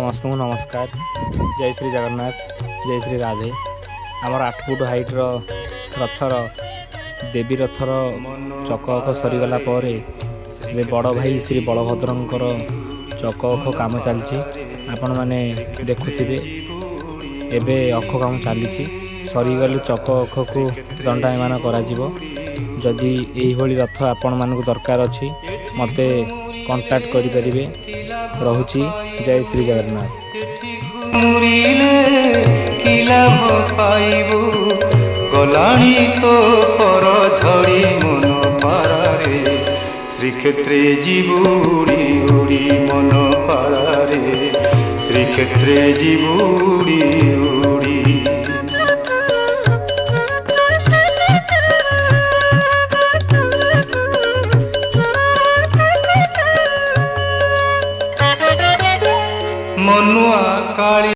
समस्त को नमस्कार। जय श्री जगन्नाथ, जय श्री राधे। आमर 8 फुट हाइट्र रथर देवी रथर चक सरीगला बड़ भाई श्री बलभद्रंकर चक अख काम चलती आपण मैंने देखुवे। एबे अख काम चली सरीगले चक अख को दंडायमान करी यही रथ आपण मानक दरकार अच्छी मते कांटेक्ट करें। रहुची जय श्री जगन्नाथ। गलाणी तो पर झड़ी मन पारे श्रीक्षेत्रे जीवुड़ी उड़ी मन पारे श्रीक्षेत्रे जीवुड़ी उड़ी मनुआ काली।